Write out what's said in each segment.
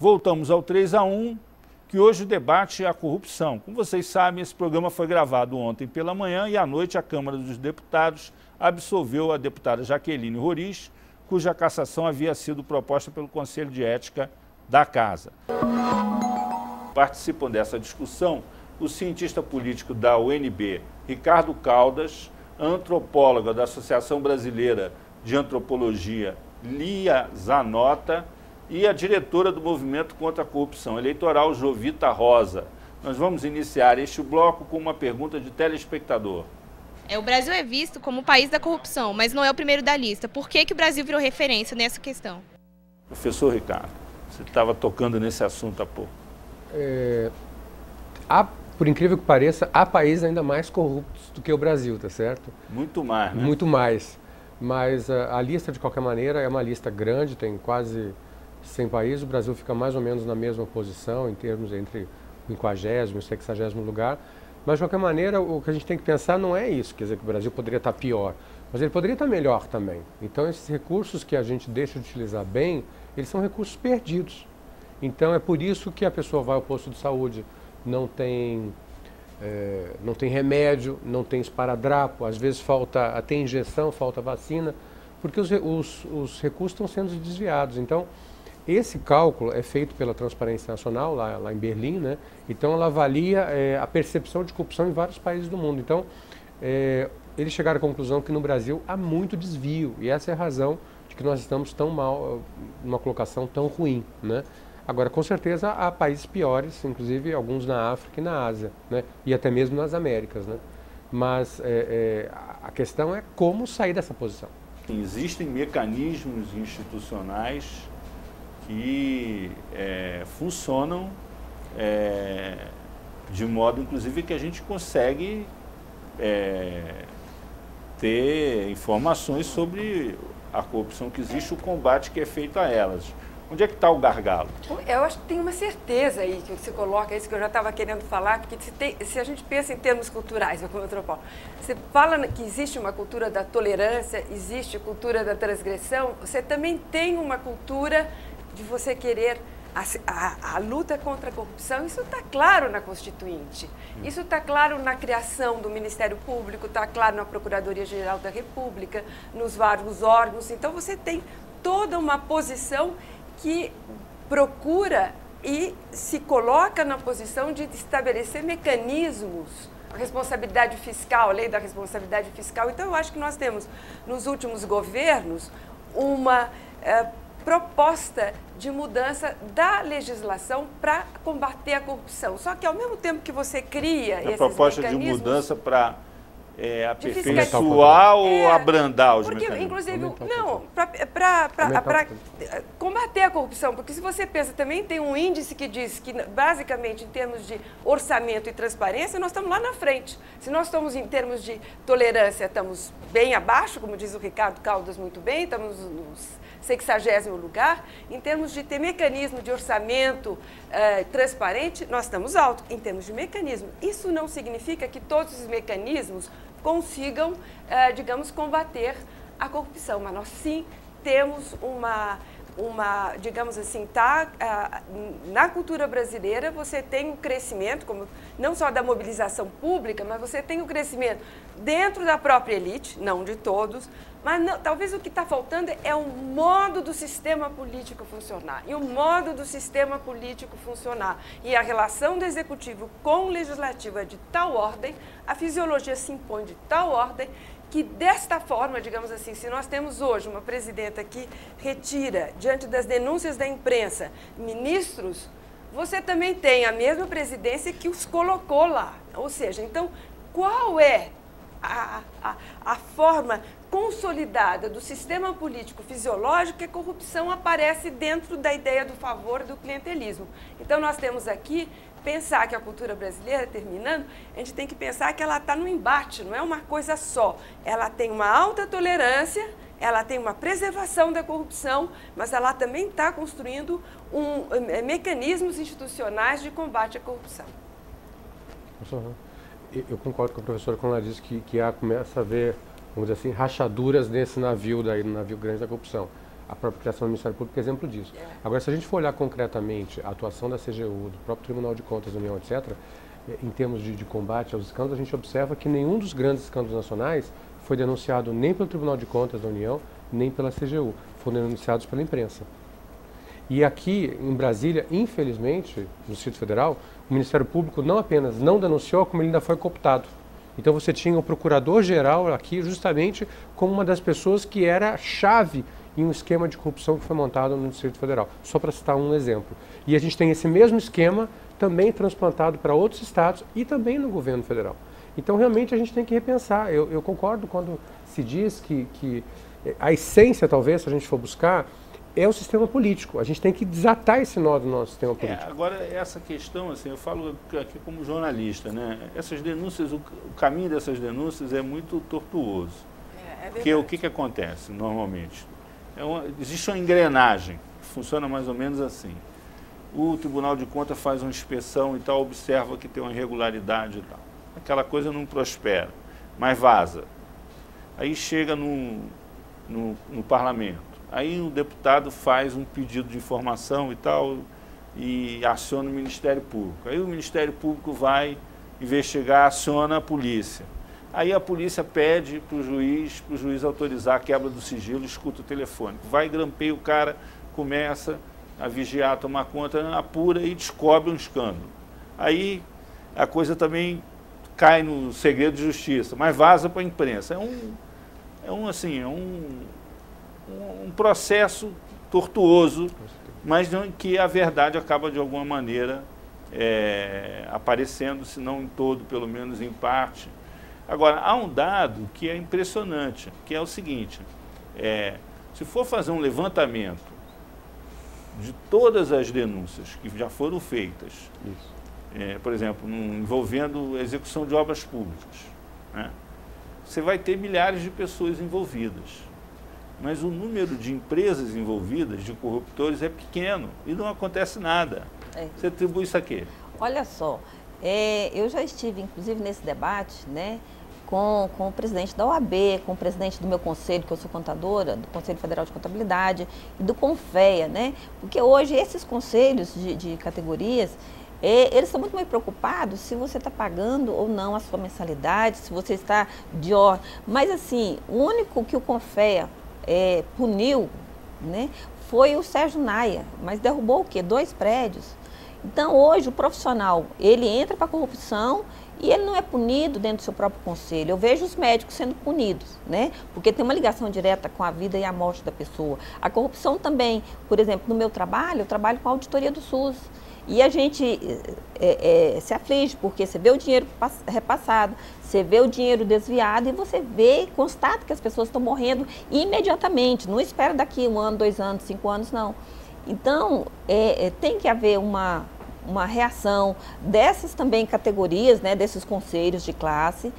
Voltamos ao 3-1, que hoje o debate é a corrupção. Como vocês sabem, esse programa foi gravado ontem pela manhã e à noite a Câmara dos Deputados absolveu a deputada Jaqueline Roriz, cuja cassação havia sido proposta pelo Conselho de Ética da Casa. Participam dessa discussão o cientista político da UNB, Ricardo Caldas, antropóloga da Associação Brasileira de Antropologia, Lia Zanota, e a diretora do Movimento contra a Corrupção Eleitoral, Jovita Rosa. Nós vamos iniciar este bloco com uma pergunta de telespectador. O Brasil é visto como o país da corrupção, mas não é o primeiro da lista. Por que o Brasil virou referência nessa questão? Professor Ricardo, você estava tocando nesse assunto há pouco. Por incrível que pareça, há países ainda mais corruptos do que o Brasil, tá certo? Muito mais, né? Muito mais. Mas a lista, de qualquer maneira, é uma lista grande, tem quase 100 países. O Brasil fica mais ou menos na mesma posição, em termos entre o 50º e o 60º lugar. Mas, de qualquer maneira, o que a gente tem que pensar não é isso, quer dizer, que o Brasil poderia estar pior, mas ele poderia estar melhor também. Então, esses recursos que a gente deixa de utilizar bem, eles são recursos perdidos. Então, é por isso que a pessoa vai ao posto de saúde, não tem remédio, não tem esparadrapo, às vezes falta até injeção, falta vacina, porque os recursos estão sendo desviados. Então, esse cálculo é feito pela Transparência Nacional, lá em Berlim, né? Então ela avalia a percepção de corrupção em vários países do mundo. Então, eles chegaram à conclusão que no Brasil há muito desvio, e essa é a razão de que nós estamos tão mal, numa colocação tão ruim, né? Agora, com certeza, há países piores, inclusive alguns na África e na Ásia, né? E até mesmo nas Américas, né? Mas a questão é como sair dessa posição. Existem mecanismos institucionais que funcionam de modo, inclusive, que a gente consegue ter informações sobre a corrupção que existe, o combate que é feito a elas. Onde é que está o gargalo? Eu acho que tem uma certeza aí que você coloca, isso que eu já estava querendo falar, porque se a gente pensa em termos culturais, como antropólogo, você fala que existe uma cultura da tolerância, existe a cultura da transgressão, você também tem uma cultura de você querer a luta contra a corrupção. Isso está claro na Constituinte, isso está claro na criação do Ministério Público, está claro na Procuradoria-Geral da República, nos vários órgãos. Então você tem toda uma posição que procura e se coloca na posição de estabelecer mecanismos, a responsabilidade fiscal, a lei da responsabilidade fiscal. Então eu acho que nós temos, nos últimos governos, uma proposta de mudança da legislação para combater a corrupção. Só que ao mesmo tempo que você cria esses proposta mecanismos... de mudança para aperfeiçoar ou abrandar os mecanismos? Inclusive, não, para combater a corrupção, porque se você pensa, também tem um índice que diz que, basicamente, em termos de orçamento e transparência, nós estamos lá na frente. Se nós estamos, em termos de tolerância, estamos bem abaixo, como diz o Ricardo Caldas muito bem, estamos nos 60º lugar. Em termos de ter mecanismo de orçamento transparente, nós estamos alto. Em termos de mecanismo, isso não significa que todos os mecanismos consigam, digamos, combater a corrupção, mas nós sim temos digamos assim, na cultura brasileira você tem um crescimento, não só da mobilização pública, mas você tem um crescimento dentro da própria elite, não de todos, mas talvez o que está faltando é o modo do sistema político funcionar, e o modo do sistema político funcionar, e a relação do executivo com o legislativo é de tal ordem, a fisiologia se impõe de tal ordem, que desta forma, digamos assim, se nós temos hoje uma presidenta que retira, diante das denúncias da imprensa, ministros, você também tem a mesma presidência que os colocou lá. Ou seja, então, qual é a forma consolidada do sistema político fisiológico que a corrupção aparece dentro da ideia do favor do clientelismo? Então, nós temos aqui pensar que a cultura brasileira, terminando, a gente tem que pensar que ela está no embate, não é uma coisa só. Ela tem uma alta tolerância, ela tem uma preservação da corrupção, mas ela também está construindo mecanismos institucionais de combate à corrupção. Eu concordo com a professora quando ela diz que começa a haver, vamos dizer assim, rachaduras nesse navio, no navio grande da corrupção. A própria criação do Ministério Público é exemplo disso. Agora, se a gente for olhar concretamente a atuação da CGU, do próprio Tribunal de Contas da União, etc., em termos de combate aos escândalos, a gente observa que nenhum dos grandes escândalos nacionais foi denunciado nem pelo Tribunal de Contas da União, nem pela CGU. Foram denunciados pela imprensa. E aqui, em Brasília, infelizmente, no Distrito Federal, o Ministério Público não apenas não denunciou, como ele ainda foi cooptado. Então você tinha o Procurador-Geral aqui justamente como uma das pessoas que era chave em um esquema de corrupção que foi montado no Distrito Federal. Só para citar um exemplo. E a gente tem esse mesmo esquema também transplantado para outros estados e também no governo federal. Então realmente a gente tem que repensar. Eu concordo quando se diz que a essência, talvez, se a gente for buscar, é o sistema político. A gente tem que desatar esse nó do nosso sistema político. Agora, essa questão, assim, eu falo aqui como jornalista, né? Essas denúncias, o caminho dessas denúncias é muito tortuoso. Porque o que acontece, normalmente? Existe uma engrenagem, que funciona mais ou menos assim. O Tribunal de Contas faz uma inspeção e tal, observa que tem uma irregularidade e tal. Aquela coisa não prospera, mas vaza. Aí chega no parlamento. Aí o deputado faz um pedido de informação e tal e aciona o Ministério Público. Aí o Ministério Público vai investigar, aciona a polícia. Aí a polícia pede para o juiz autorizar a quebra do sigilo, escuta o telefone. Vai, grampeia o cara, começa a vigiar, tomar conta, apura e descobre um escândalo. Aí a coisa também cai no segredo de justiça, mas vaza para a imprensa. É um processo tortuoso, mas que a verdade acaba de alguma maneira aparecendo, se não em todo, pelo menos em parte. Agora, há um dado que é impressionante, que é o seguinte, se for fazer um levantamento de todas as denúncias que já foram feitas, por exemplo, envolvendo execução de obras públicas, né, você vai ter milhares de pessoas envolvidas. Mas o número de empresas envolvidas, de corruptores, é pequeno e não acontece nada. Você atribui isso a quê? Olha só, eu já estive, inclusive, nesse debate, né, com o presidente da OAB, com o presidente do meu conselho, que eu sou contadora, do Conselho Federal de Contabilidade, e do CONFEA, né? Porque hoje esses conselhos de categorias, eles estão muito mais preocupados se você está pagando ou não a sua mensalidade, se você está de ordem. Mas, assim, o único que o CONFEA puniu, né, foi o Sérgio Naia, mas derrubou o quê? 2 prédios. Então, hoje, o profissional, ele entra para a corrupção e ele não é punido dentro do seu próprio conselho. Eu vejo os médicos sendo punidos, né, porque tem uma ligação direta com a vida e a morte da pessoa. A corrupção também, por exemplo, no meu trabalho, eu trabalho com a auditoria do SUS. E a gente se aflige, porque você vê o dinheiro repassado, você vê o dinheiro desviado e você vê, constata que as pessoas estão morrendo imediatamente. Não espera daqui 1 ano, 2 anos, 5 anos, não. Então, tem que haver uma reação dessas também categorias, né, desses conselhos de classe.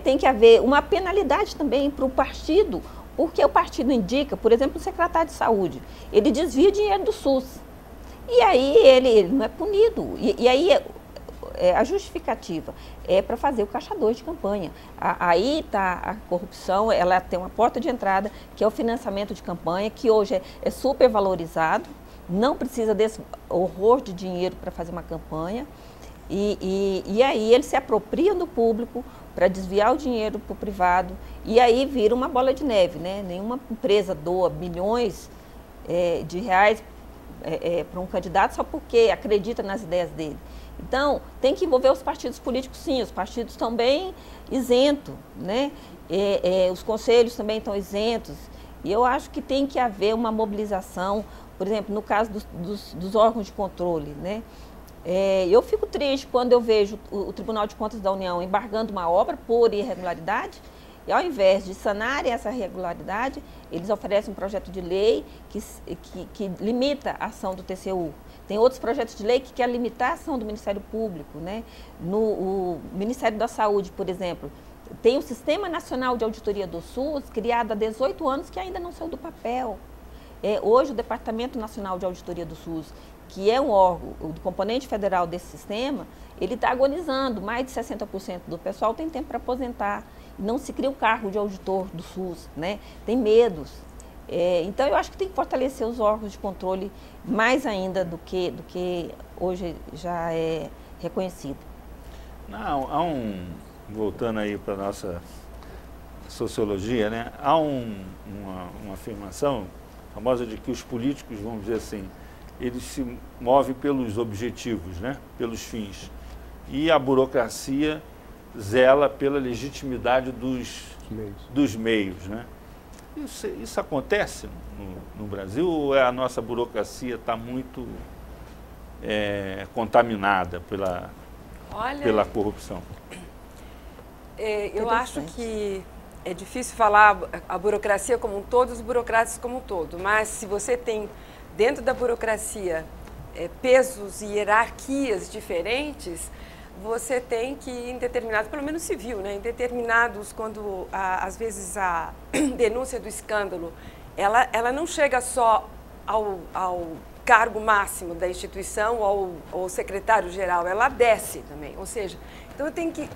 Tem que haver uma penalidade também para o partido, porque o partido indica, por exemplo, o secretário de saúde, ele desvia dinheiro do SUS. E aí ele não é punido. E aí a justificativa é para fazer o caixa 2 de campanha. Aí está a corrupção, ela tem uma porta de entrada, que é o financiamento de campanha, que hoje é super valorizado, não precisa desse horror de dinheiro para fazer uma campanha. E aí eles se apropriam do público para desviar o dinheiro para o privado, e aí vira uma bola de neve, né? Nenhuma empresa doa milhões de reais para um candidato só porque acredita nas ideias dele. Então, tem que envolver os partidos políticos, sim, os partidos estão bem isentos, né? Os conselhos também estão isentos, e eu acho que tem que haver uma mobilização, por exemplo, no caso dos órgãos de controle, né? Eu fico triste quando eu vejo o Tribunal de Contas da União embargando uma obra por irregularidade, e ao invés de sanarem essa irregularidade, eles oferecem um projeto de lei que limita a ação do TCU. Tem outros projetos de lei que querem limitar a ação do Ministério Público, né? O Ministério da Saúde, por exemplo, tem o Sistema Nacional de Auditoria do SUS, criado há 18 anos, que ainda não saiu do papel. Hoje, o Departamento Nacional de Auditoria do SUS, que é um órgão do componente federal desse sistema, ele está agonizando. Mais de 60% do pessoal tem tempo para aposentar. Não se cria o cargo de auditor do SUS, né? Tem medos. Então, eu acho que tem que fortalecer os órgãos de controle mais ainda do que hoje já é reconhecido. Não, voltando aí para a nossa sociologia, né? Há uma afirmação famosa de que os políticos, vamos dizer assim, eles se movem pelos objetivos, né? Pelos fins. E a burocracia zela pela legitimidade dos meios, né? Isso acontece no Brasil ou a nossa burocracia está muito contaminada pela corrupção? Eu acho que é difícil falar a burocracia como um todo, os burocratas como um todo, mas se você tem dentro da burocracia pesos e hierarquias diferentes, você tem que, em determinados, pelo menos civil, né, em determinados, quando às vezes a denúncia do escândalo, ela não chega só ao cargo máximo da instituição ou ao secretário-geral, ela desce também, ou seja, então eu tenho que,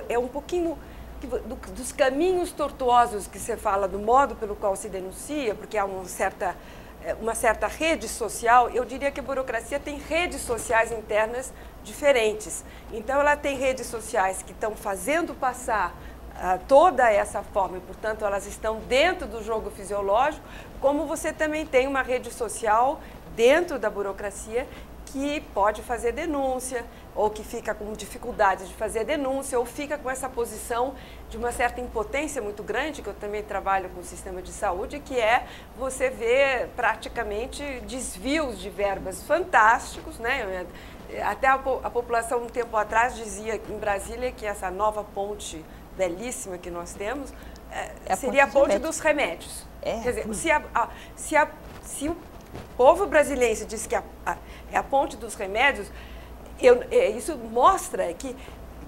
é um pouquinho dos caminhos tortuosos que você fala, do modo pelo qual se denuncia, porque há uma certa rede social, eu diria que a burocracia tem redes sociais internas diferentes. Então, ela tem redes sociais que estão fazendo passar toda essa forma, e, portanto, elas estão dentro do jogo fisiológico, como você também tem uma rede social dentro da burocracia que pode fazer denúncia, ou que fica com dificuldade de fazer denúncia, ou fica com essa posição de uma certa impotência muito grande, que eu também trabalho com o sistema de saúde, que é você ver praticamente desvios de verbas fantásticos, né? Até a população, um tempo atrás, dizia em Brasília que essa nova ponte belíssima que nós temos seria a ponte dos remédios. Quer dizer, se o povo brasileiro diz que é a ponte dos remédios, isso mostra que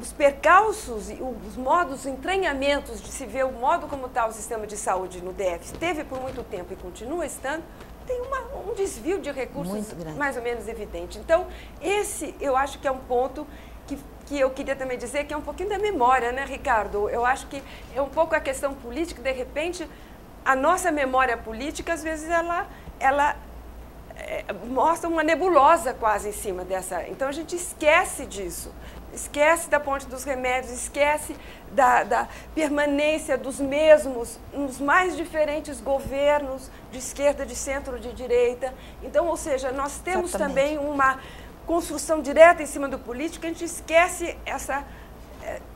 os percalços, os modos, os entranhamentos de se ver o modo como está o sistema de saúde no DF, esteve por muito tempo e continua estando, tem um desvio de recursos mais ou menos evidente. Então, esse eu acho que é um ponto que eu queria também dizer, que é um pouquinho da memória, né, Ricardo? Eu acho que é um pouco a questão política, de repente, a nossa memória política, às vezes, ela mostra uma nebulosa quase em cima dessa. Então, a gente esquece disso. Esquece da ponte dos remédios, esquece da permanência dos mesmos nos mais diferentes governos, de esquerda, de centro, de direita. Então, ou seja, nós temos também uma construção direta em cima do político, a gente esquece essa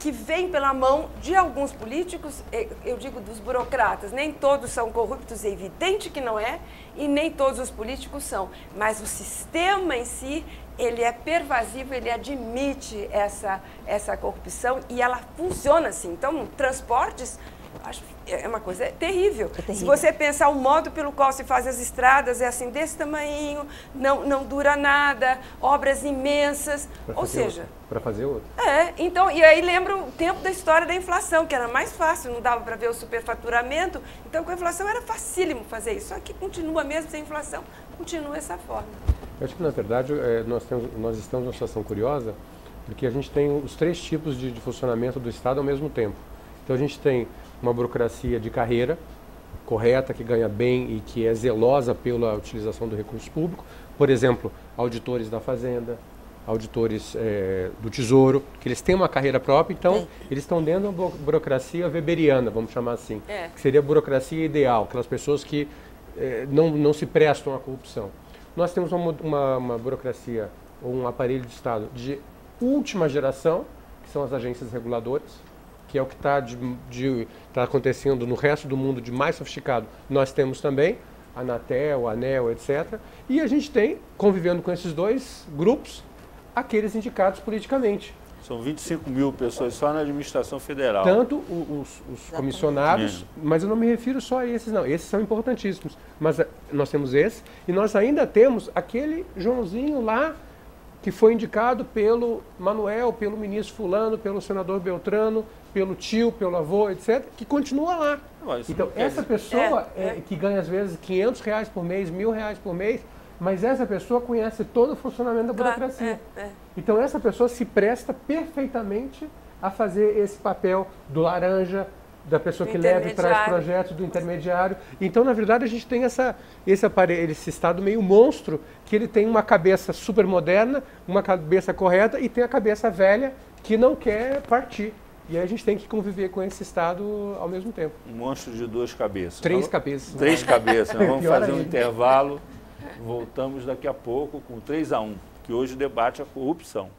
que vem pela mão de alguns políticos, eu digo dos burocratas, nem todos são corruptos, é evidente que não é, e nem todos os políticos são, mas o sistema em si, ele é pervasivo, ele admite essa corrupção e ela funciona assim. Então, transportes, acho é uma coisa terrível. Se você pensar o modo pelo qual se faz as estradas, é assim, desse tamanho, não dura nada, obras imensas, ou seja... Para fazer outro. Então, e aí lembra o tempo da história da inflação, que era mais fácil, não dava para ver o superfaturamento, então com a inflação era facílimo fazer isso, só que continua mesmo sem inflação, continua essa forma. Eu acho que, na verdade, nós estamos numa situação curiosa, porque a gente tem os três tipos de funcionamento do Estado ao mesmo tempo. Então, a gente tem uma burocracia de carreira correta, que ganha bem e que é zelosa pela utilização do recurso público. Por exemplo, auditores da Fazenda, auditores do Tesouro, que eles têm uma carreira própria, então eles estão dentro de uma burocracia weberiana, vamos chamar assim, que seria a burocracia ideal, aquelas pessoas que não se prestam à corrupção. Nós temos uma burocracia, ou um aparelho de Estado de última geração, que são as agências reguladoras, que é o que está acontecendo no resto do mundo de mais sofisticado. Nós temos também a Anatel, a ANEEL, etc. E a gente tem, convivendo com esses dois grupos, aqueles indicados politicamente. São 25 mil pessoas só na administração federal. Tanto os comissionados, mas eu não me refiro só a esses, não. Esses são importantíssimos. Mas nós temos esse, e nós ainda temos aquele Joãozinho lá, que foi indicado pelo Manuel, pelo ministro fulano, pelo senador Beltrano, pelo tio, pelo avô, etc., que continua lá. Então, essa pessoa que ganha, às vezes, R$500 por mês, R$1.000 por mês, mas essa pessoa conhece todo o funcionamento da burocracia. Então, essa pessoa se presta perfeitamente a fazer esse papel do laranja, da pessoa que leva e traz projetos, do intermediário. Então, na verdade, a gente tem esse Estado meio monstro, que ele tem uma cabeça super moderna, uma cabeça correta, e tem a cabeça velha que não quer partir. E aí a gente tem que conviver com esse Estado ao mesmo tempo. Um monstro de duas cabeças. 3 cabeças. 3 cabeças. Nós vamos fazer um intervalo. Voltamos daqui a pouco com 3-1, que hoje debate a corrupção.